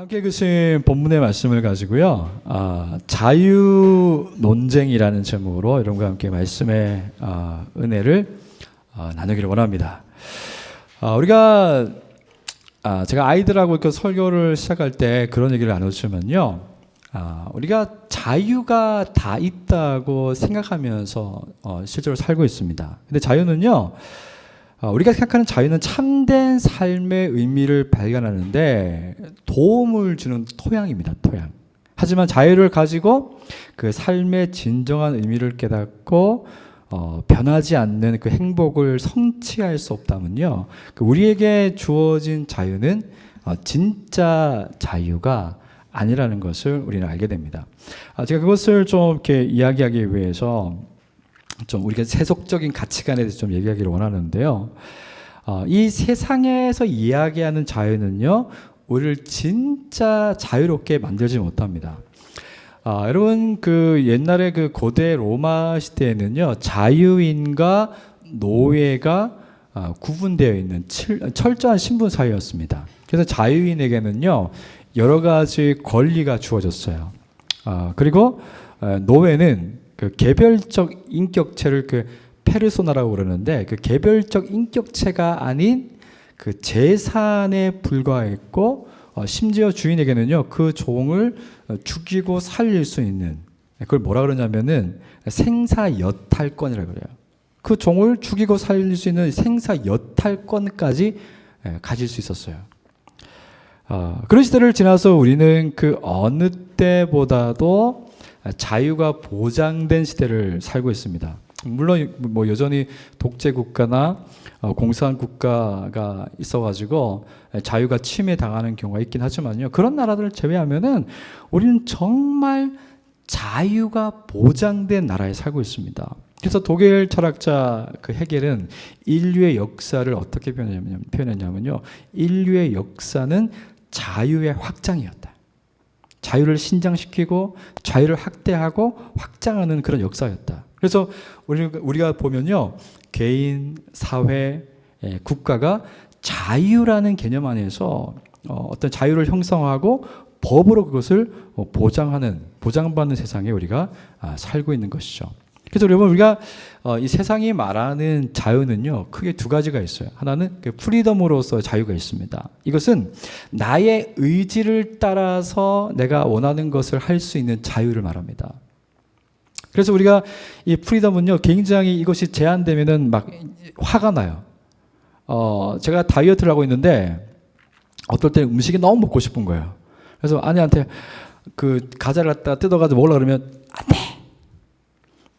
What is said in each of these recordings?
함께 읽으신 본문의 말씀을 가지고요, 자유 논쟁이라는 제목으로 여러분과 함께 말씀의 은혜를 나누기를 원합니다. 우리가 제가 아이들하고 이렇게 설교를 시작할 때 그런 얘기를 나누시면요, 우리가 자유가 다 있다고 생각하면서 실제로 살고 있습니다. 근데 자유는요, 우리가 생각하는 자유는 참된 삶의 의미를 발견하는데 도움을 주는 토양입니다. 토양. 하지만 자유를 가지고 그 삶의 진정한 의미를 깨닫고 변하지 않는 그 행복을 성취할 수 없다면요, 우리에게 주어진 자유는 진짜 자유가 아니라는 것을 우리는 알게 됩니다. 제가 그것을 좀 이렇게 이야기하기 위해서 좀 우리가 세속적인 가치관에 대해서 좀 얘기하기를 원하는데요. 이 세상에서 이야기하는 자유는요, 우리를 진짜 자유롭게 만들지 못합니다. 여러분, 그 옛날에 그 고대 로마 시대에는요, 자유인과 노예가 구분되어 있는 철저한 신분 사회였습니다. 그래서 자유인에게는요, 여러 가지 권리가 주어졌어요. 그리고 노예는 그 개별적 인격체를 그 페르소나라고 그러는데, 그 개별적 인격체가 아닌 그 재산에 불과했고, 심지어 주인에게는요, 그 종을 죽이고 살릴 수 있는, 그걸 뭐라 그러냐면은 생사여탈권이라고 그래요. 그 종을 죽이고 살릴 수 있는 생사여탈권까지 가질 수 있었어요. 그런 시대를 지나서 우리는 그 어느 때보다도 자유가 보장된 시대를 살고 있습니다. 물론 뭐 여전히 독재 국가나 공산 국가가 있어가지고 자유가 침해당하는 경우가 있긴 하지만요, 그런 나라들을 제외하면은 우리는 정말 자유가 보장된 나라에 살고 있습니다. 그래서 독일 철학자 그 헤겔은 인류의 역사를 어떻게 표현했냐면요, 인류의 역사는 자유의 확장이었다. 자유를 신장시키고 자유를 확대하고 확장하는 그런 역사였다. 그래서 우리가 보면요, 개인, 사회, 국가가 자유라는 개념 안에서 어떤 자유를 형성하고 법으로 그것을 보장받는 세상에 우리가 살고 있는 것이죠. 그래서 여러분, 우리가 이 세상이 말하는 자유는요, 크게 두 가지가 있어요. 하나는 그 프리덤으로서 자유가 있습니다. 이것은 나의 의지를 따라서 내가 원하는 것을 할 수 있는 자유를 말합니다. 그래서 우리가 이 프리덤은요, 굉장히 이것이 제한되면은 막 화가 나요. 제가 다이어트를 하고 있는데 어떨 때 음식이 너무 먹고 싶은 거예요. 그래서 아내한테 그 과자를 갖다 뜯어가지고 먹으려고 그러면 안 돼!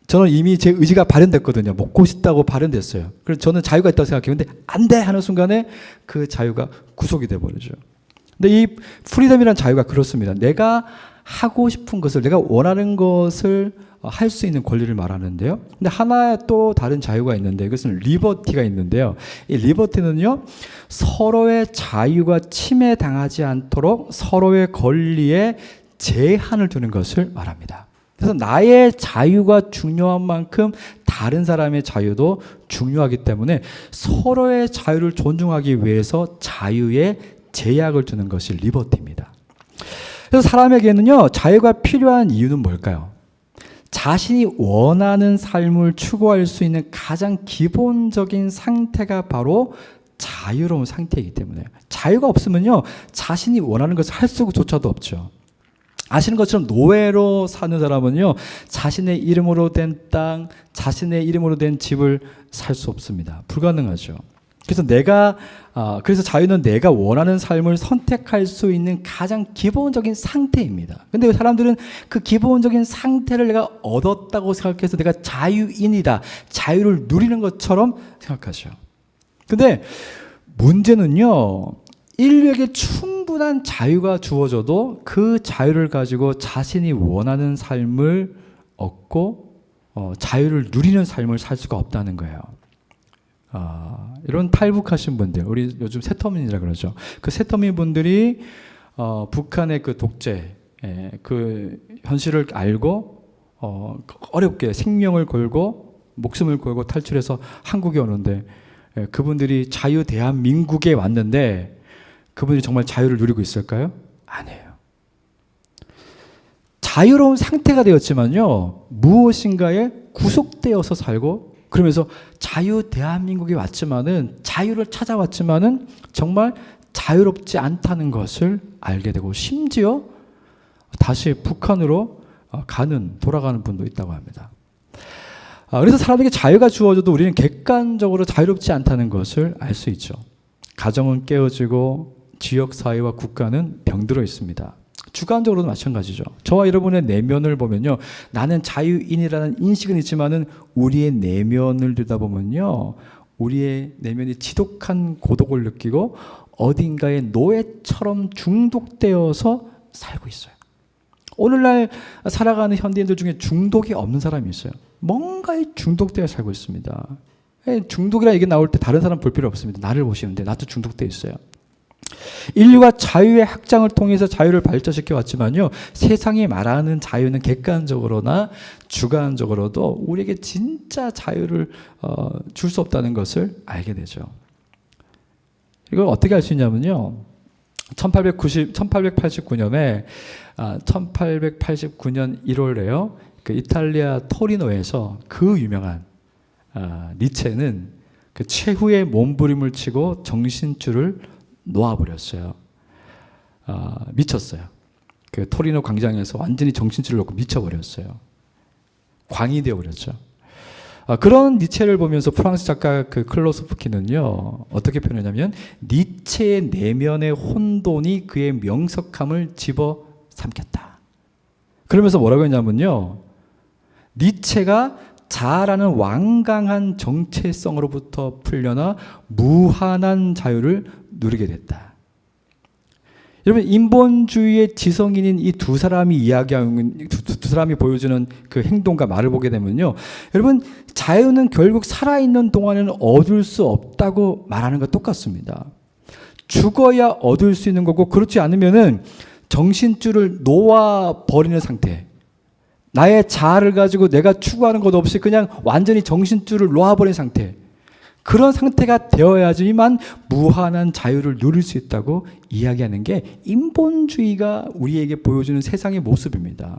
저는 이미 제 의지가 발현됐거든요. 먹고 싶다고 발현됐어요. 그래서 저는 자유가 있다고 생각해요. 근데 안 돼! 하는 순간에 그 자유가 구속이 돼버리죠. 근데 이 프리덤이라는 자유가 그렇습니다. 내가 하고 싶은 것을, 내가 원하는 것을 할 수 있는 권리를 말하는데요. 근데 하나 또 다른 자유가 있는데, 이것은 리버티가 있는데요. 이 리버티는요, 서로의 자유가 침해당하지 않도록 서로의 권리에 제한을 두는 것을 말합니다. 그래서 나의 자유가 중요한 만큼 다른 사람의 자유도 중요하기 때문에 서로의 자유를 존중하기 위해서 자유에 제약을 두는 것이 리버티입니다. 그래서 사람에게는요, 자유가 필요한 이유는 뭘까요? 자신이 원하는 삶을 추구할 수 있는 가장 기본적인 상태가 바로 자유로운 상태이기 때문에, 자유가 없으면요, 자신이 원하는 것을 할 수조차도 없죠. 아시는 것처럼 노예로 사는 사람은요, 자신의 이름으로 된 땅, 자신의 이름으로 된 집을 살 수 없습니다. 불가능하죠. 그래서 자유는 내가 원하는 삶을 선택할 수 있는 가장 기본적인 상태입니다. 근데 사람들은 그 기본적인 상태를 내가 얻었다고 생각해서 내가 자유인이다, 자유를 누리는 것처럼 생각하죠. 근데 문제는요, 인류에게 충분한 자유가 주어져도 그 자유를 가지고 자신이 원하는 삶을 얻고 자유를 누리는 삶을 살 수가 없다는 거예요. 이런 탈북하신 분들, 우리 요즘 세터민이라 그러죠. 그 세터민 분들이 북한의 그 독재, 그 현실을 알고 어렵게 생명을 걸고 목숨을 걸고 탈출해서 한국에 오는데, 그분들이 자유 대한민국에 왔는데 그분이 정말 자유를 누리고 있을까요? 아니에요. 자유로운 상태가 되었지만요, 무엇인가에 구속되어서 살고, 그러면서 자유 대한민국에 왔지만은, 자유를 찾아왔지만은 정말 자유롭지 않다는 것을 알게 되고, 심지어 다시 북한으로 돌아가는 분도 있다고 합니다. 그래서 사람에게 자유가 주어져도 우리는 객관적으로 자유롭지 않다는 것을 알 수 있죠. 가정은 깨어지고 지역사회와 국가는 병들어 있습니다. 주관적으로도 마찬가지죠. 저와 여러분의 내면을 보면요, 나는 자유인이라는 인식은 있지만은 우리의 내면을 들여다보면요, 우리의 내면이 지독한 고독을 느끼고 어딘가에 노예처럼 중독되어서 살고 있어요. 오늘날 살아가는 현대인들 중에 중독이 없는 사람이 있어요. 뭔가에 중독되어 살고 있습니다. 중독이라 얘기 나올 때 다른 사람 볼 필요 없습니다. 나를 보시면 돼. 나도 중독되어 있어요. 인류가 자유의 확장을 통해서 자유를 발전시켜 왔지만요, 세상이 말하는 자유는 객관적으로나 주관적으로도 우리에게 진짜 자유를 줄 수 없다는 것을 알게 되죠. 이걸 어떻게 알 수 있냐면요, 1889년에 1889년 1월에요, 그 이탈리아 토리노에서 그 유명한 니체는 그 최후의 몸부림을 치고 정신줄을 놓아버렸어요. 미쳤어요. 그 토리노 광장에서 완전히 정신줄을 놓고 미쳐버렸어요. 광이 되어버렸죠. 그런 니체를 보면서 프랑스 작가 그 클로스프키는요, 어떻게 표현하냐면, 니체의 내면의 혼돈이 그의 명석함을 집어 삼켰다. 그러면서 뭐라고 했냐면요, 니체가 자아라는 완강한 정체성으로부터 풀려나 무한한 자유를 누리게 됐다. 여러분, 인본주의의 지성인인 이 두 사람이 이야기하는, 두 사람이 보여주는 그 행동과 말을 보게 되면요, 여러분, 자유는 결국 살아있는 동안에는 얻을 수 없다고 말하는 것 똑같습니다. 죽어야 얻을 수 있는 거고, 그렇지 않으면은 정신줄을 놓아버리는 상태, 나의 자아를 가지고 내가 추구하는 것 없이 그냥 완전히 정신줄을 놓아버린 상태, 그런 상태가 되어야지만 무한한 자유를 누릴 수 있다고 이야기하는 게 인본주의가 우리에게 보여주는 세상의 모습입니다.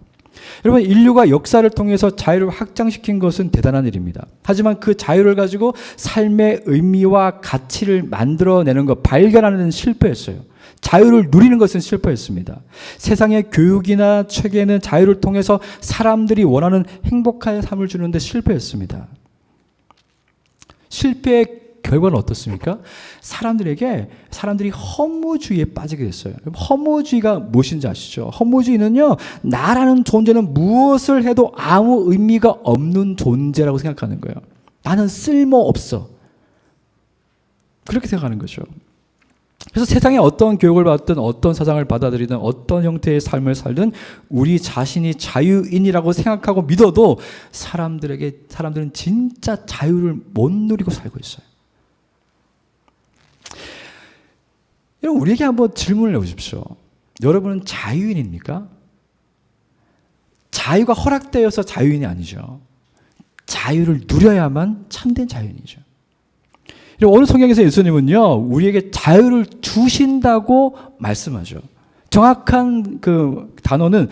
여러분, 인류가 역사를 통해서 자유를 확장시킨 것은 대단한 일입니다. 하지만 그 자유를 가지고 삶의 의미와 가치를 만들어내는 것, 발견하는 데는 실패했어요. 자유를 누리는 것은 실패했습니다. 세상의 교육이나 체계는 자유를 통해서 사람들이 원하는 행복한 삶을 주는데 실패했습니다. 실패의 결과는 어떻습니까? 사람들이 허무주의에 빠지게 됐어요. 허무주의가 무엇인지 아시죠? 허무주의는요, 나라는 존재는 무엇을 해도 아무 의미가 없는 존재라고 생각하는 거예요. 나는 쓸모없어. 그렇게 생각하는 거죠. 그래서 세상에 어떤 교육을 받든, 어떤 사상을 받아들이든, 어떤 형태의 삶을 살든 우리 자신이 자유인이라고 생각하고 믿어도 사람들은 진짜 자유를 못 누리고 살고 있어요. 여러분, 우리에게 한번 질문을 해보십시오. 여러분은 자유인입니까? 자유가 허락되어서 자유인이 아니죠. 자유를 누려야만 참된 자유인이죠. 오늘 성경에서 예수님은요, 우리에게 자유를 주신다고 말씀하죠. 정확한 그 단어는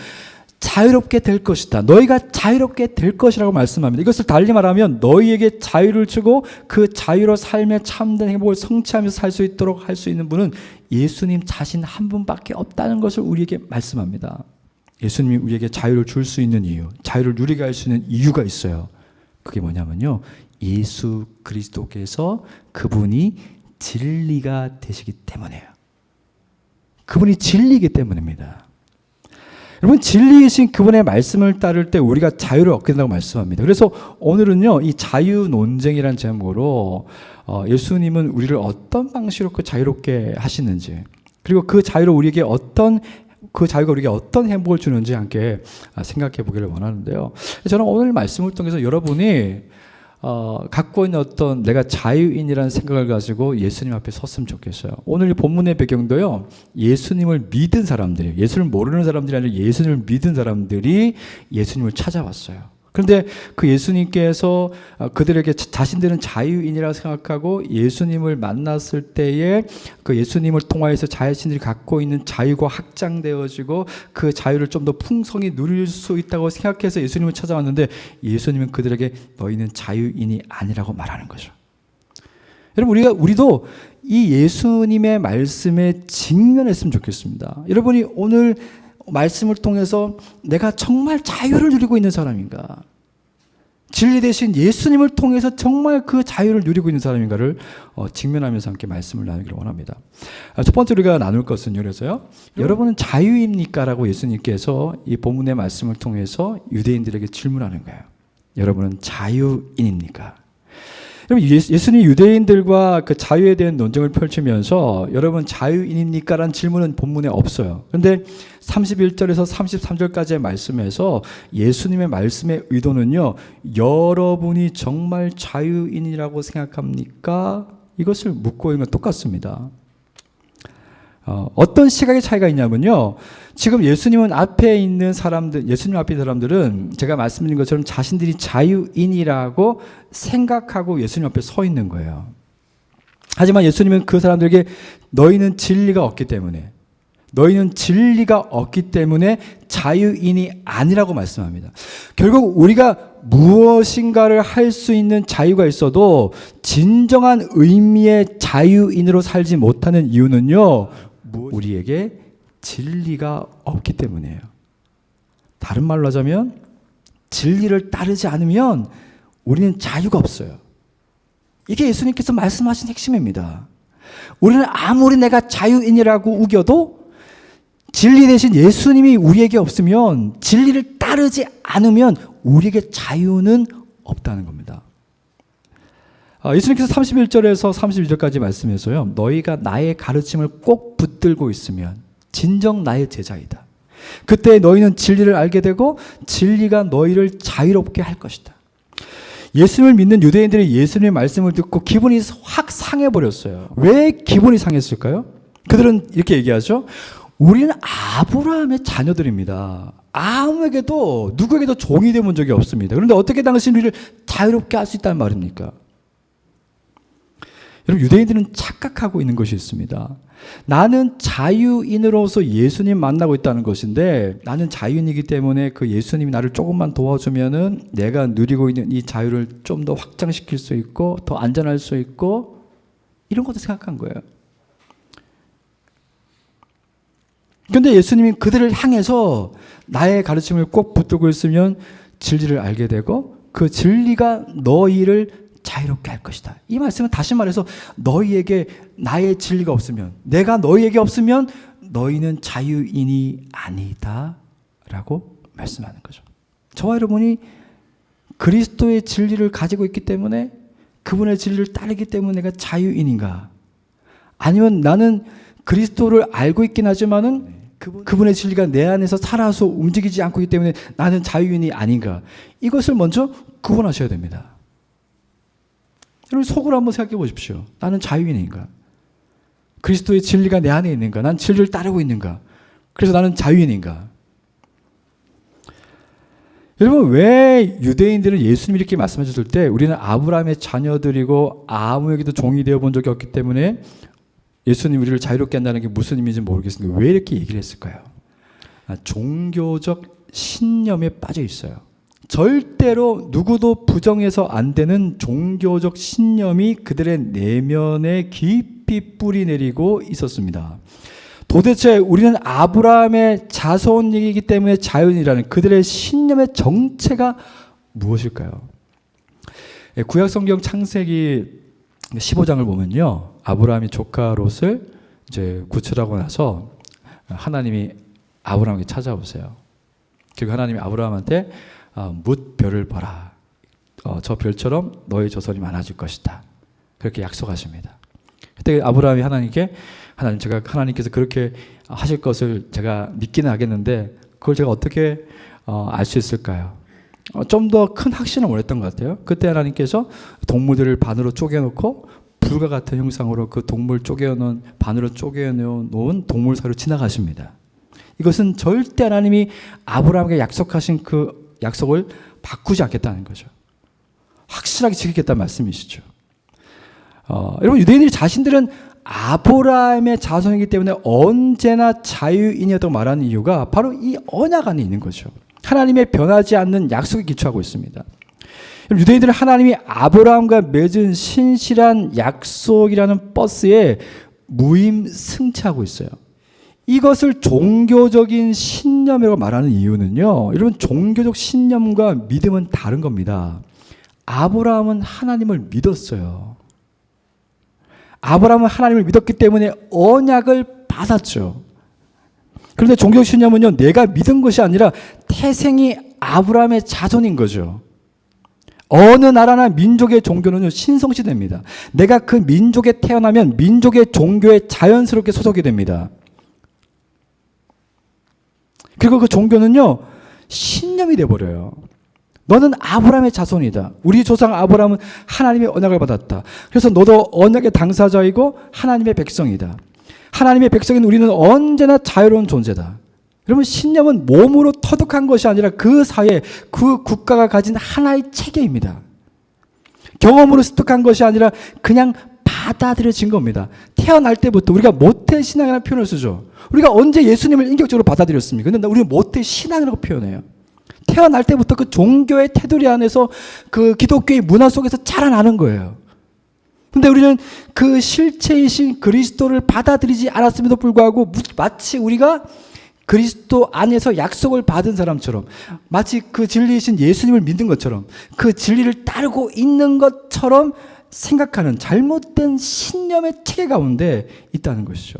자유롭게 될 것이다. 너희가 자유롭게 될 것이라고 말씀합니다. 이것을 달리 말하면 너희에게 자유를 주고 그 자유로 삶의 참된 행복을 성취하면서 살 수 있도록 할 수 있는 분은 예수님 자신 한 분밖에 없다는 것을 우리에게 말씀합니다. 예수님이 우리에게 자유를 줄 수 있는 이유, 자유를 누리게 할 수 있는 이유가 있어요. 그게 뭐냐면요, 예수 그리스도께서 그분이 진리가 되시기 때문이에요. 그분이 진리이기 때문입니다. 여러분, 진리이신 그분의 말씀을 따를 때 우리가 자유를 얻게 된다고 말씀합니다. 그래서 오늘은요, 이 자유 논쟁이라는 제목으로 예수님은 우리를 어떤 방식으로 그 자유롭게 하시는지, 그리고 그 자유가 우리에게 어떤 행복을 주는지 함께 생각해 보기를 원하는데요. 저는 오늘 말씀을 통해서 여러분이 갖고 있는 어떤 내가 자유인이라는 생각을 가지고 예수님 앞에 섰으면 좋겠어요. 오늘 이 본문의 배경도요, 예수님을 믿은 사람들이, 예수를 모르는 사람들이 아니라 예수님을 믿은 사람들이 예수님을 찾아왔어요. 그런데 그 예수님께서 그들에게 자신들은 자유인이라고 생각하고 예수님을 만났을 때에 그 예수님을 통하여서 자신들이 갖고 있는 자유가 확장되어지고 그 자유를 좀 더 풍성히 누릴 수 있다고 생각해서 예수님을 찾아왔는데 예수님은 그들에게 너희는 자유인이 아니라고 말하는 거죠. 여러분 우리도 이 예수님의 말씀에 직면했으면 좋겠습니다. 여러분이 오늘 말씀을 통해서 내가 정말 자유를 누리고 있는 사람인가? 진리 대신 예수님을 통해서 정말 그 자유를 누리고 있는 사람인가를 직면하면서 함께 말씀을 나누기를 원합니다. 첫 번째 우리가 나눌 것은 그래서요. 여러분은 자유입니까? 라고 예수님께서 이 본문의 말씀을 통해서 유대인들에게 질문하는 거예요. 여러분은 자유인입니까? 여러분 예수님 유대인들과 그 자유에 대한 논쟁을 펼치면서 여러분 자유인입니까? 라는 질문은 본문에 없어요. 그런데 31절에서 33절까지의 말씀에서 예수님의 말씀의 의도는요. 여러분이 정말 자유인이라고 생각합니까? 이것을 묻고 있는 건 똑같습니다. 어떤 시각의 차이가 있냐면요. 지금 예수님은 앞에 있는 사람들, 예수님 앞에 있는 사람들은 제가 말씀드린 것처럼 자신들이 자유인이라고 생각하고 예수님 앞에 서 있는 거예요. 하지만 예수님은 그 사람들에게 너희는 진리가 없기 때문에 자유인이 아니라고 말씀합니다. 결국 우리가 무엇인가를 할 수 있는 자유가 있어도 진정한 의미의 자유인으로 살지 못하는 이유는요. 우리에게 진리가 없기 때문이에요. 다른 말로 하자면 진리를 따르지 않으면 우리는 자유가 없어요. 이게 예수님께서 말씀하신 핵심입니다. 우리는 아무리 내가 자유인이라고 우겨도 진리 대신 예수님이 우리에게 없으면 진리를 따르지 않으면 우리에게 자유는 없다는 겁니다. 예수님께서 31절에서 32절까지 말씀해서요. 너희가 나의 가르침을 꼭 붙들고 있으면 진정 나의 제자이다. 그때 너희는 진리를 알게 되고 진리가 너희를 자유롭게 할 것이다. 예수님을 믿는 유대인들이 예수님의 말씀을 듣고 기분이 확 상해버렸어요. 왜 기분이 상했을까요? 그들은 이렇게 얘기하죠. 우리는 아브라함의 자녀들입니다. 아무에게도 누구에게도 종이 되어본 적이 없습니다. 그런데 어떻게 당신 우리를 자유롭게 할 수 있다는 말입니까? 여러분 유대인들은 착각하고 있는 것이 있습니다. 나는 자유인으로서 예수님 만나고 있다는 것인데 나는 자유인이기 때문에 그 예수님이 나를 조금만 도와주면은 내가 누리고 있는 이 자유를 좀 더 확장시킬 수 있고 더 안전할 수 있고 이런 것도 생각한 거예요. 그런데 예수님이 그들을 향해서 나의 가르침을 꼭 붙들고 있으면 진리를 알게 되고 그 진리가 너희를 자유롭게 할 것이다. 이 말씀은 다시 말해서 너희에게 나의 진리가 없으면 내가 너희에게 없으면 너희는 자유인이 아니다 라고 말씀하는 거죠. 저와 여러분이 그리스도의 진리를 가지고 있기 때문에 그분의 진리를 따르기 때문에 내가 자유인인가? 아니면 나는 그리스도를 알고 있긴 하지만은 그분의 진리가 내 안에서 살아서 움직이지 않고 있기 때문에 나는 자유인이 아닌가? 이것을 먼저 구분하셔야 됩니다. 여러분 속으로 한번 생각해 보십시오. 나는 자유인인가? 그리스도의 진리가 내 안에 있는가? 난 진리를 따르고 있는가? 그래서 나는 자유인인가? 여러분 왜 유대인들은 예수님이 이렇게 말씀하셨을 때 우리는 아브라함의 자녀들이고 아무에게도 종이 되어본 적이 없기 때문에 예수님 우리를 자유롭게 한다는 게 무슨 의미인지 모르겠습니다. 왜 이렇게 얘기를 했을까요? 종교적 신념에 빠져 있어요. 절대로 누구도 부정해서 안 되는 종교적 신념이 그들의 내면에 깊이 뿌리 내리고 있었습니다. 도대체 우리는 아브라함의 자손이기 때문에 자유인이라는 그들의 신념의 정체가 무엇일까요? 구약성경 창세기 15장을 보면요. 아브라함이 조카 롯을 이제 구출하고 나서 하나님이 아브라함에게 찾아오세요. 그리고 하나님이 아브라함한테 뭇 별을 봐라. 저 별처럼 너의 조선이 많아질 것이다. 그렇게 약속하십니다. 그때 아브라함이 하나님께 하나님께서 그렇게 하실 것을 제가 믿기는 하겠는데 그걸 제가 어떻게 알 수 있을까요? 좀 더 큰 확신을 원했던 것 같아요. 그때 하나님께서 동물들을 반으로 쪼개놓고 불과 같은 형상으로 그 반으로 쪼개놓은 동물 사이로 지나가십니다. 이것은 절대 하나님이 아브라함에게 약속하신 그 약속을 바꾸지 않겠다는 거죠. 확실하게 지키겠다는 말씀이시죠. 여러분, 유대인들이 자신들은 아브라함의 자손이기 때문에 언제나 자유인이었다고 말하는 이유가 바로 이 언약 안에 있는 거죠. 하나님의 변하지 않는 약속에 기초하고 있습니다. 유대인들은 하나님이 아브라함과 맺은 신실한 약속이라는 버스에 무임승차하고 있어요. 이것을 종교적인 신념이라고 말하는 이유는요, 여러분, 종교적 신념과 믿음은 다른 겁니다. 아브라함은 하나님을 믿었어요. 아브라함은 하나님을 믿었기 때문에 언약을 받았죠. 그런데 종교적 신념은요, 내가 믿은 것이 아니라 태생이 아브라함의 자손인 거죠. 어느 나라나 민족의 종교는요, 신성시됩니다. 내가 그 민족에 태어나면 민족의 종교에 자연스럽게 소속이 됩니다. 그리고 그 종교는요, 신념이 돼버려요. 너는 아브라함의 자손이다. 우리 조상 아브라함은 하나님의 언약을 받았다. 그래서 너도 언약의 당사자이고 하나님의 백성이다. 하나님의 백성인 우리는 언제나 자유로운 존재다. 여러분, 신념은 몸으로 터득한 것이 아니라 그 사회, 그 국가가 가진 하나의 체계입니다. 경험으로 습득한 것이 아니라 그냥 받아들여진 겁니다. 태어날 때부터 우리가 모태신앙이라는 표현을 쓰죠. 우리가 언제 예수님을 인격적으로 받아들였습니까? 근데 우리는 모태신앙이라고 표현해요. 태어날 때부터 그 종교의 테두리 안에서 그 기독교의 문화 속에서 자라나는 거예요. 근데 우리는 그 실체이신 그리스도를 받아들이지 않았음에도 불구하고 마치 우리가 그리스도 안에서 약속을 받은 사람처럼, 마치 그 진리이신 예수님을 믿는 것처럼, 그 진리를 따르고 있는 것처럼 생각하는 잘못된 신념의 체계 가운데 있다는 것이죠.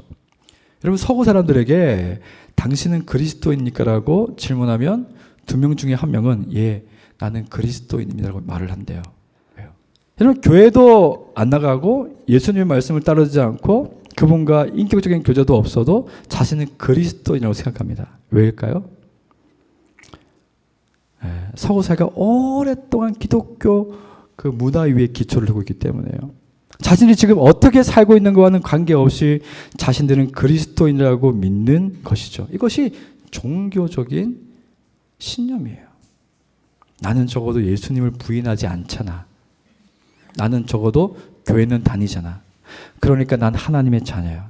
여러분, 서구 사람들에게 당신은 그리스도입니까? 라고 질문하면 2명 중에 1명은 예, 나는 그리스도인입니다라고 말을 한대요. 왜요? 여러분, 교회도 안 나가고 예수님의 말씀을 따르지 않고 그분과 인격적인 교제도 없어도 자신은 그리스도인이라고 생각합니다. 왜일까요? 서구 사회가 오랫동안 기독교 그 문화 위에 기초를 두고 있기 때문에요. 자신이 지금 어떻게 살고 있는 것과는 관계없이 자신들은 그리스도인이라고 믿는 것이죠. 이것이 종교적인 신념이에요. 나는 적어도 예수님을 부인하지 않잖아. 나는 적어도 교회는 다니잖아. 그러니까 난 하나님의 자녀야.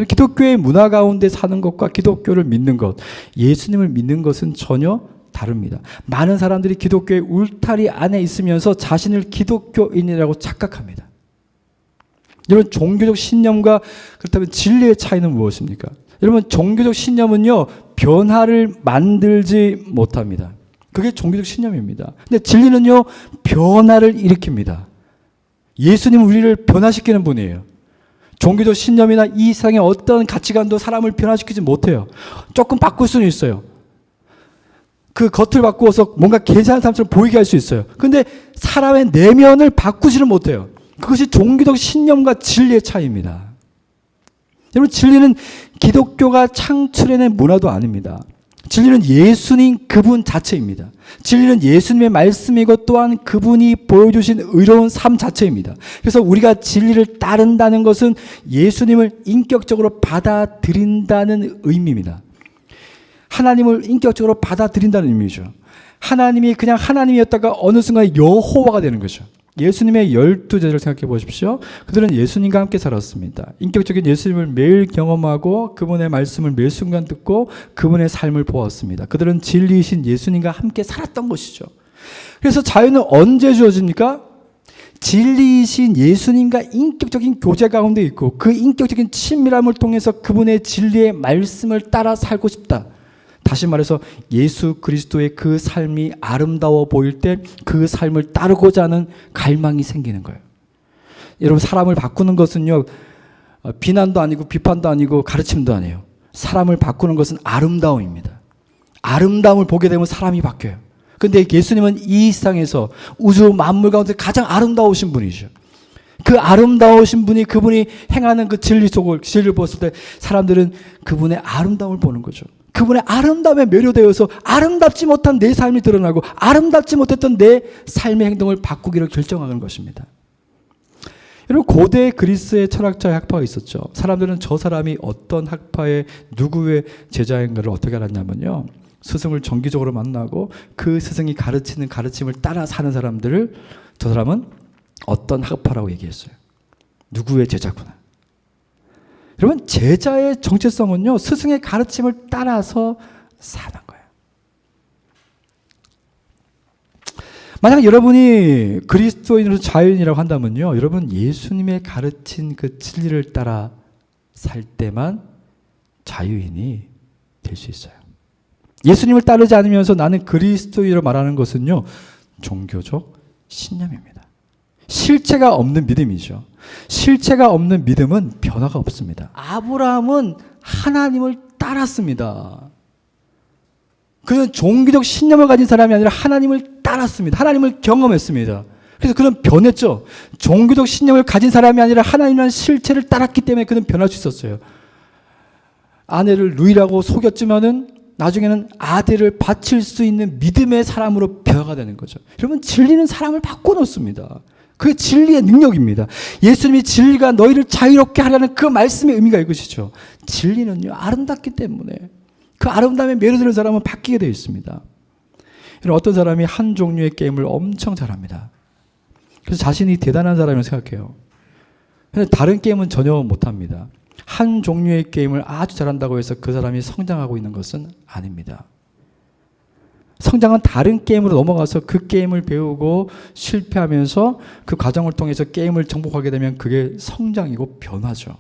기독교의 문화 가운데 사는 것과 기독교를 믿는 것, 예수님을 믿는 것은 전혀 다릅니다. 많은 사람들이 기독교의 울타리 안에 있으면서 자신을 기독교인이라고 착각합니다. 여러분, 종교적 신념과 그렇다면 진리의 차이는 무엇입니까? 여러분, 종교적 신념은요, 변화를 만들지 못합니다. 그게 종교적 신념입니다. 근데 진리는요, 변화를 일으킵니다. 예수님은 우리를 변화시키는 분이에요. 종교적 신념이나 이 세상의 어떤 가치관도 사람을 변화시키지 못해요. 조금 바꿀 수는 있어요. 그 겉을 바꾸어서 뭔가 괜찮은 사람처럼 보이게 할 수 있어요. 근데 사람의 내면을 바꾸지는 못해요. 그것이 종교적 신념과 진리의 차이입니다. 여러분, 진리는 기독교가 창출해낸 문화도 아닙니다. 진리는 예수님 그분 자체입니다. 진리는 예수님의 말씀이고 또한 그분이 보여주신 의로운 삶 자체입니다. 그래서 우리가 진리를 따른다는 것은 예수님을 인격적으로 받아들인다는 의미입니다. 하나님을 인격적으로 받아들인다는 의미죠. 하나님이 그냥 하나님이었다가 어느 순간 여호와가 되는 거죠. 예수님의 12제자를 생각해 보십시오. 그들은 예수님과 함께 살았습니다. 인격적인 예수님을 매일 경험하고 그분의 말씀을 매 순간 듣고 그분의 삶을 보았습니다. 그들은 진리이신 예수님과 함께 살았던 것이죠. 그래서 자유는 언제 주어집니까? 진리이신 예수님과 인격적인 교제 가운데 있고 그 인격적인 친밀함을 통해서 그분의 진리의 말씀을 따라 살고 싶다. 다시 말해서 예수 그리스도의 그 삶이 아름다워 보일 때 그 삶을 따르고자 하는 갈망이 생기는 거예요. 여러분, 사람을 바꾸는 것은요, 비난도 아니고 비판도 아니고 가르침도 아니에요. 사람을 바꾸는 것은 아름다움입니다. 아름다움을 보게 되면 사람이 바뀌어요. 그런데 예수님은 이 세상에서 우주 만물 가운데 가장 아름다우신 분이죠. 그 아름다우신 분이 그분이 행하는 그 진리를 보았을 때 사람들은 그분의 아름다움을 보는 거죠. 그분의 아름다움에 매료되어서 아름답지 못한 내 삶이 드러나고 아름답지 못했던 내 삶의 행동을 바꾸기로 결정하는 것입니다. 여러분, 고대 그리스의 철학자의 학파가 있었죠. 사람들은 저 사람이 어떤 학파의 누구의 제자인가를 어떻게 알았냐면요, 스승을 정기적으로 만나고 그 스승이 가르치는 가르침을 따라 사는 사람들을 저 사람은 어떤 학파라고 얘기했어요. 누구의 제자구나. 여러분, 제자의 정체성은요, 스승의 가르침을 따라서 사는 거예요. 만약 여러분이 그리스도인으로서 자유인이라고 한다면요, 여러분 예수님의 가르친 그 진리를 따라 살 때만 자유인이 될 수 있어요. 예수님을 따르지 않으면서 나는 그리스도인이라고 말하는 것은요, 종교적 신념입니다. 실체가 없는 믿음이죠. 실체가 없는 믿음은 변화가 없습니다. 아브라함은 하나님을 따랐습니다. 그는 종교적 신념을 가진 사람이 아니라 하나님을 따랐습니다. 하나님을 경험했습니다. 그래서 그는 변했죠. 종교적 신념을 가진 사람이 아니라 하나님이라는 실체를 따랐기 때문에 그는 변할 수 있었어요. 아내를 루이라고 속였지만은 나중에는 아들을 바칠 수 있는 믿음의 사람으로 변화가 되는 거죠. 여러분, 진리는 사람을 바꿔놓습니다. 그게 진리의 능력입니다. 예수님이 진리가 너희를 자유롭게 하려는 그 말씀의 의미가 이것이죠. 진리는요, 아름답기 때문에 그 아름다움에 매료되는 사람은 바뀌게 되어 있습니다. 어떤 사람이 한 종류의 게임을 엄청 잘합니다. 그래서 자신이 대단한 사람이라고 생각해요. 근데 다른 게임은 전혀 못합니다. 한 종류의 게임을 아주 잘한다고 해서 그 사람이 성장하고 있는 것은 아닙니다. 성장은 다른 게임으로 넘어가서 그 게임을 배우고 실패하면서 그 과정을 통해서 게임을 정복하게 되면 그게 성장이고 변화죠.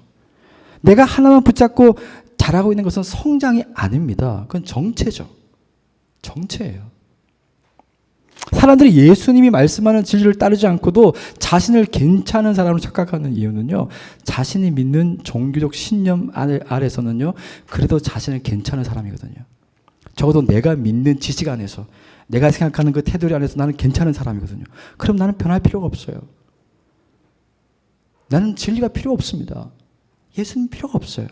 내가 하나만 붙잡고 잘하고 있는 것은 성장이 아닙니다. 그건 정체죠. 정체예요. 사람들이 예수님이 말씀하는 진리를 따르지 않고도 자신을 괜찮은 사람으로 착각하는 이유는요, 자신이 믿는 종교적 신념 아래서는요, 그래도 자신을 괜찮은 사람이거든요. 적어도 내가 믿는 지식 안에서, 내가 생각하는 그 테두리 안에서 나는 괜찮은 사람이거든요. 그럼 나는 변할 필요가 없어요. 나는 진리가 필요 없습니다. 예수님 필요가 없어요.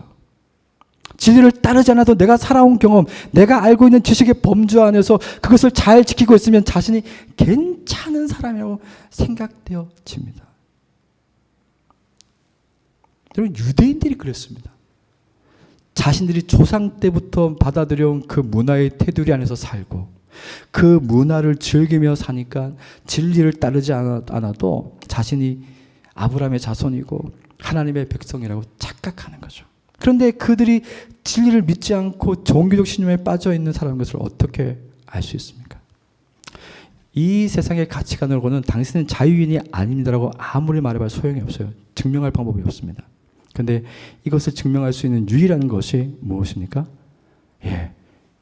진리를 따르지 않아도 내가 살아온 경험, 내가 알고 있는 지식의 범주 안에서 그것을 잘 지키고 있으면 자신이 괜찮은 사람이라고 생각되어집니다. 여러분, 유대인들이 그랬습니다. 자신들이 조상 때부터 받아들여온 그 문화의 테두리 안에서 살고 그 문화를 즐기며 사니까 진리를 따르지 않아도 자신이 아브라함의 자손이고 하나님의 백성이라고 착각하는 거죠. 그런데 그들이 진리를 믿지 않고 종교적 신념에 빠져 있는 사람인 것을 어떻게 알 수 있습니까? 이 세상의 가치관으로는 당신은 자유인이 아닙니다라고 아무리 말해봐야 소용이 없어요. 증명할 방법이 없습니다. 그런데 이것을 증명할 수 있는 유일한 것이 무엇입니까?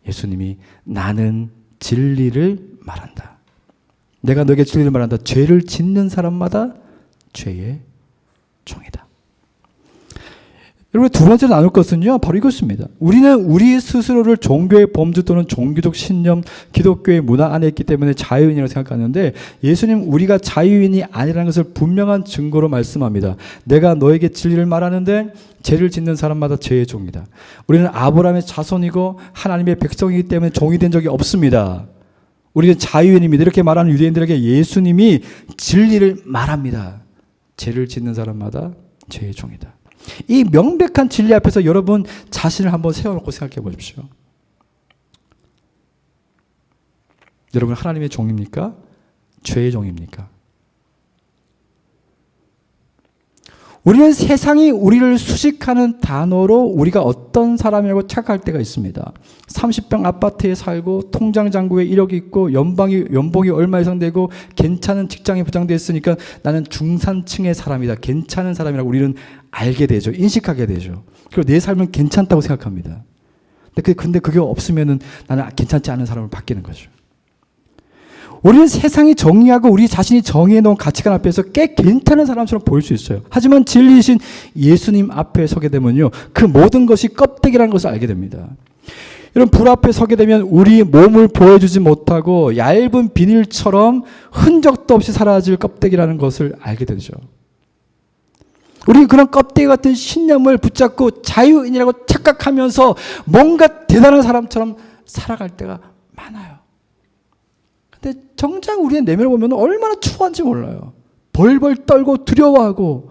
예수님이 나는 진리를 말한다. 내가 너에게 진리를 말한다. 죄를 짓는 사람마다 죄의 종이다. 여러분, 두 번째로 나눌 것은요, 바로 이것입니다. 우리는 우리 스스로를 종교의 범주 또는 종교적 신념, 기독교의 문화 안에 있기 때문에 자유인이라고 생각하는데, 예수님 우리가 자유인이 아니라는 것을 분명한 증거로 말씀합니다. 내가 너에게 진리를 말하는데 죄를 짓는 사람마다 죄의 종이다. 우리는 아브라함의 자손이고 하나님의 백성이기 때문에 종이 된 적이 없습니다. 우리는 자유인입니다. 이렇게 말하는 유대인들에게 예수님이 진리를 말합니다. 죄를 짓는 사람마다 죄의 종이다. 이 명백한 진리 앞에서 여러분 자신을 한번 세워놓고 생각해 보십시오. 여러분, 하나님의 종입니까? 죄의 종입니까? 우리는 세상이 우리를 수식하는 단어로 우리가 어떤 사람이라고 착각할 때가 있습니다. 30평 아파트에 살고 통장 잔고에 1억이 있고 연봉이 얼마 이상 되고 괜찮은 직장에 부장되어 있으니까 나는 중산층의 사람이다. 괜찮은 사람이라고 우리는 알게 되죠. 인식하게 되죠. 그리고 내 삶은 괜찮다고 생각합니다. 근데 그게 없으면은 나는 괜찮지 않은 사람으로 바뀌는 거죠. 우리는 세상이 정의하고 우리 자신이 정의해놓은 가치관 앞에서 꽤 괜찮은 사람처럼 보일 수 있어요. 하지만 진리이신 예수님 앞에 서게 되면요, 그 모든 것이 껍데기라는 것을 알게 됩니다. 여러분, 불 앞에 서게 되면 우리 몸을 보여주지 못하고 얇은 비닐처럼 흔적도 없이 사라질 껍데기라는 것을 알게 되죠. 우리 그런 껍데기 같은 신념을 붙잡고 자유인이라고 착각하면서 뭔가 대단한 사람처럼 살아갈 때가 많아요. 근데 정작 우리의 내면을 보면 얼마나 추한지 몰라요. 벌벌 떨고 두려워하고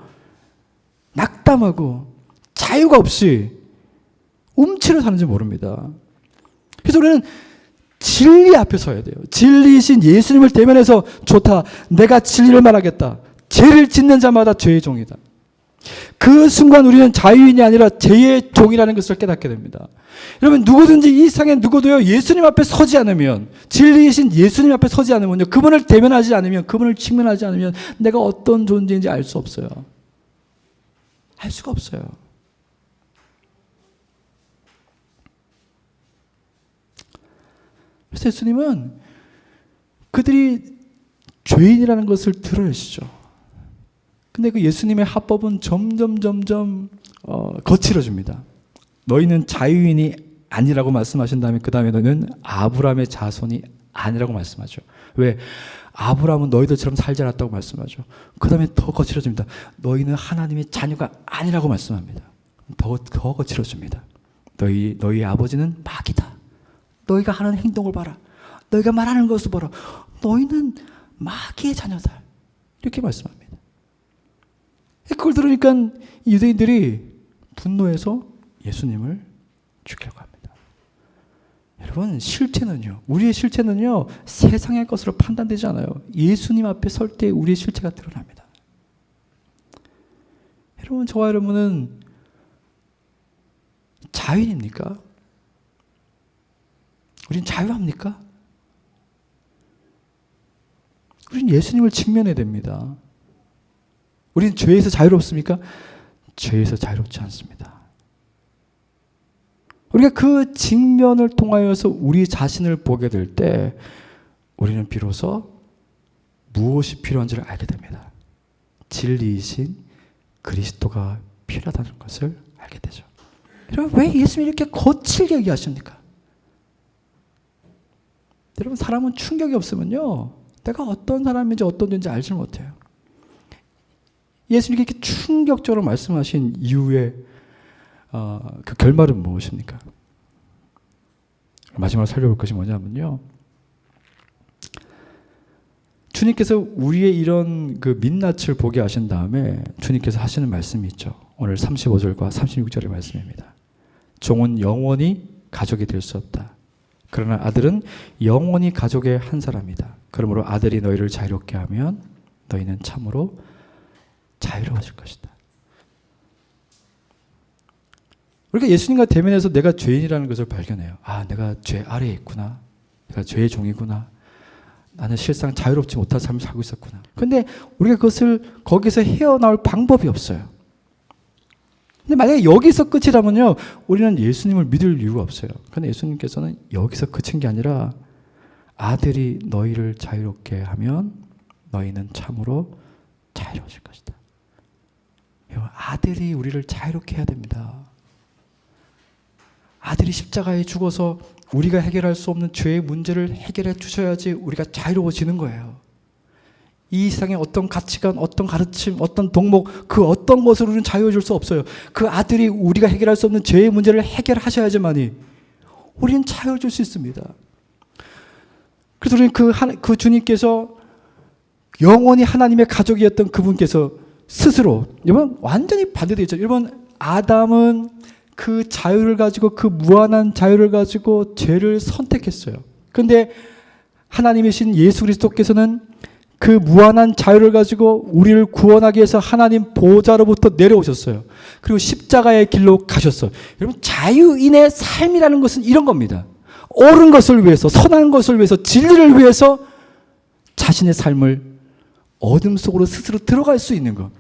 낙담하고 자유가 없이 움츠려 사는지 모릅니다. 그래서 우리는 진리 앞에 서야 돼요. 진리이신 예수님을 대면해서 좋다. 내가 진리를 말하겠다. 죄를 짓는 자마다 죄의 종이다. 그 순간 우리는 자유인이 아니라 죄의 종이라는 것을 깨닫게 됩니다. 여러분 누구든지 이 세상에 누구도요 예수님 앞에 서지 않으면 진리이신 예수님 앞에 서지 않으면요 그분을 대면하지 않으면 그분을 직면하지 않으면 내가 어떤 존재인지 알 수 없어요. 알 수가 없어요. 그래서 예수님은 그들이 죄인이라는 것을 드러내시죠. 근데 그 예수님의 합법은 점점 거칠어집니다. 너희는 자유인이 아니라고 말씀하신 다음에 그 다음에 너희는 아브라함의 자손이 아니라고 말씀하죠. 왜? 아브라함은 너희들처럼 살지 않았다고 말씀하죠. 그 다음에 더 거칠어집니다. 너희는 하나님의 자녀가 아니라고 말씀합니다. 더 거칠어집니다. 너희 아버지는 마귀다. 너희가 하는 행동을 봐라. 너희가 말하는 것을 봐라. 너희는 마귀의 자녀다. 이렇게 말씀합니다. 그걸 들으니까 유대인들이 분노해서 예수님을 죽이려고 합니다. 여러분 실체는요. 우리의 실체는요. 세상의 것으로 판단되지 않아요. 예수님 앞에 설 때 우리의 실체가 드러납니다. 여러분 저와 여러분은 자유인입니까? 우린 자유합니까? 우린 예수님을 직면해야 됩니다. 우린 죄에서 자유롭습니까? 죄에서 자유롭지 않습니다. 우리가 그 직면을 통하여서 우리 자신을 보게 될 때 우리는 비로소 무엇이 필요한지를 알게 됩니다. 진리이신 그리스도가 필요하다는 것을 알게 되죠. 여러분 왜 예수님이 이렇게 거칠게 얘기하십니까? 여러분 사람은 충격이 없으면요 내가 어떤 사람인지 어떤 존재인지 알지 못해요. 예수님이 이렇게 충격적으로 말씀하신 이유의 그 결말은 무엇입니까? 마지막으로 살펴볼 것이 뭐냐면요. 주님께서 우리의 이런 그 민낯을 보게 하신 다음에 주님께서 하시는 말씀이 있죠. 오늘 35절과 36절의 말씀입니다. 종은 영원히 가족이 될 수 없다. 그러나 아들은 영원히 가족의 한 사람이다. 그러므로 아들이 너희를 자유롭게 하면 너희는 참으로 자유로워질 것이다. 우리가 예수님과 대면해서 내가 죄인이라는 것을 발견해요. 아, 내가 죄 아래에 있구나. 내가 죄의 종이구나. 나는 실상 자유롭지 못한 삶을 살고 있었구나. 그런데 우리가 그것을 거기서 헤어나올 방법이 없어요. 근데 만약에 여기서 끝이라면요, 우리는 예수님을 믿을 이유가 없어요. 그런데 예수님께서는 여기서 그친 게 아니라 아들이 너희를 자유롭게 하면 너희는 참으로 자유로워질 것이다. 아들이 우리를 자유롭게 해야 됩니다. 아들이 십자가에 죽어서 우리가 해결할 수 없는 죄의 문제를 해결해 주셔야지 우리가 자유로워지는 거예요. 이 세상의 어떤 가치관, 어떤 가르침, 어떤 동목, 그 어떤 것으로는 자유해질 수 없어요. 그 아들이 우리가 해결할 수 없는 죄의 문제를 해결하셔야지만이 우리는 자유해질 수 있습니다. 그래서 우리는 그 주님께서 영원히 하나님의 가족이었던 그분께서 스스로, 여러분 완전히 반대되어 있죠. 여러분 아담은 그 자유를 가지고, 그 무한한 자유를 가지고 죄를 선택했어요. 그런데 하나님이신 예수 그리스도께서는 그 무한한 자유를 가지고 우리를 구원하기 위해서 하나님 보좌로부터 내려오셨어요. 그리고 십자가의 길로 가셨어요. 여러분 자유인의 삶이라는 것은 이런 겁니다. 옳은 것을 위해서, 선한 것을 위해서, 진리를 위해서 자신의 삶을 어둠 속으로 스스로 들어갈 수 있는 것.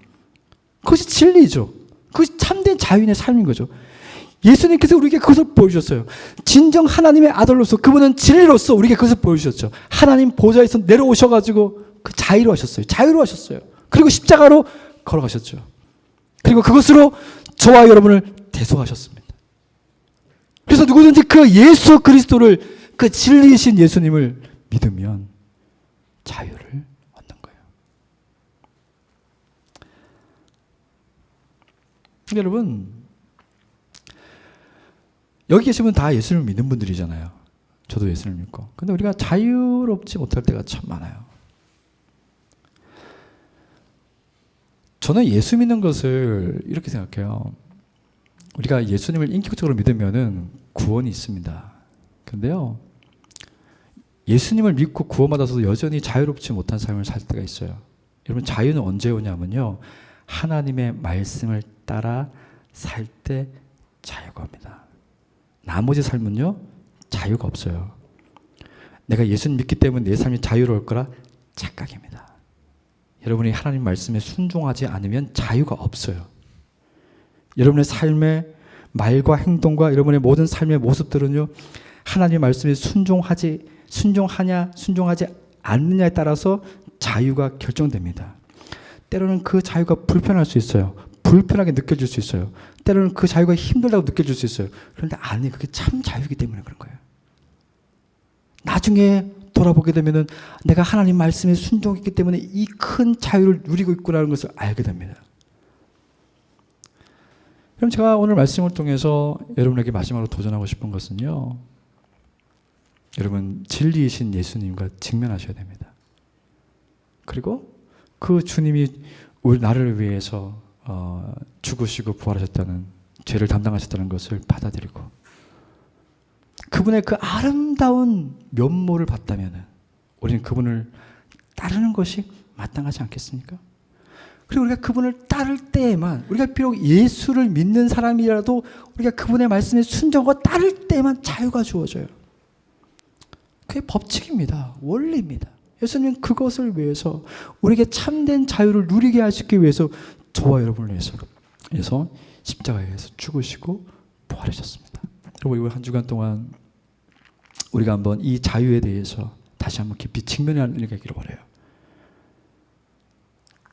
그것이 진리죠. 그것이 참된 자유인의 삶인 거죠. 예수님께서 우리에게 그것을 보여주셨어요. 진정 하나님의 아들로서, 그분은 진리로서 우리에게 그것을 보여주셨죠. 하나님 보좌에서 내려오셔가지고 그 자유로우셨어요. 자유로우셨어요. 그리고 십자가로 걸어가셨죠. 그리고 그것으로 저와 여러분을 대속하셨습니다. 그래서 누구든지 그 예수 그리스도를, 그 진리이신 예수님을 믿으면 자유를 얻는 거예요. 여러분, 여기 계신 분 다 예수님을 믿는 분들이잖아요. 저도 예수님을 믿고. 근데 우리가 자유롭지 못할 때가 참 많아요. 저는 예수 믿는 것을 이렇게 생각해요. 우리가 예수님을 인격적으로 믿으면은 구원이 있습니다. 근데요, 예수님을 믿고 구원받아서도 여전히 자유롭지 못한 삶을 살 때가 있어요. 여러분, 자유는 언제 오냐면요, 하나님의 말씀을 따라 살 때 자유가 옵니다. 나머지 삶은요, 자유가 없어요. 내가 예수님 믿기 때문에 내 삶이 자유로울 거라 착각입니다. 여러분이 하나님 말씀에 순종하지 않으면 자유가 없어요. 여러분의 삶의 말과 행동과 여러분의 모든 삶의 모습들은요, 하나님의 말씀에 순종하냐 순종하지 않느냐에 따라서 자유가 결정됩니다. 때로는 그 자유가 불편할 수 있어요. 불편하게 느껴질 수 있어요. 때로는 그 자유가 힘들다고 느껴질 수 있어요. 그런데 아니, 그게 참 자유이기 때문에 그런 거예요. 나중에 돌아보게 되면은 내가 하나님 말씀에 순종했기 때문에 이 큰 자유를 누리고 있구나라는 것을 알게 됩니다. 그럼 제가 오늘 말씀을 통해서 여러분에게 마지막으로 도전하고 싶은 것은요, 여러분, 진리이신 예수님과 직면하셔야 됩니다. 그리고 그 주님이 우리 나를 위해서 죽으시고 부활하셨다는, 죄를 담당하셨다는 것을 받아들이고 그분의 그 아름다운 면모를 봤다면 우리는 그분을 따르는 것이 마땅하지 않겠습니까? 그리고 우리가 그분을 따를 때에만, 우리가 비록 예수를 믿는 사람이라도 우리가 그분의 말씀에 순종하고 따를 때에만 자유가 주어져요. 그게 법칙입니다. 원리입니다. 예수님은 그것을 위해서, 우리에게 참된 자유를 누리게 하시기 위해서 저와 여러분을 위해서 십자가에서 죽으시고 부활하셨습니다. 여러분, 이번 한 주간 동안 우리가 한번 이 자유에 대해서 다시 한번 깊이 직면하는 일이 되기를 바라요.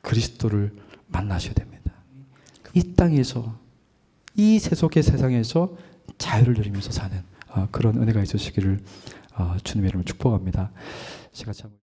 그리스도를 만나셔야 됩니다. 이 땅에서, 이 세속의 세상에서 자유를 누리면서 사는 그런 은혜가 있으시기를 주님의 이름으로 축복합니다. 제가 참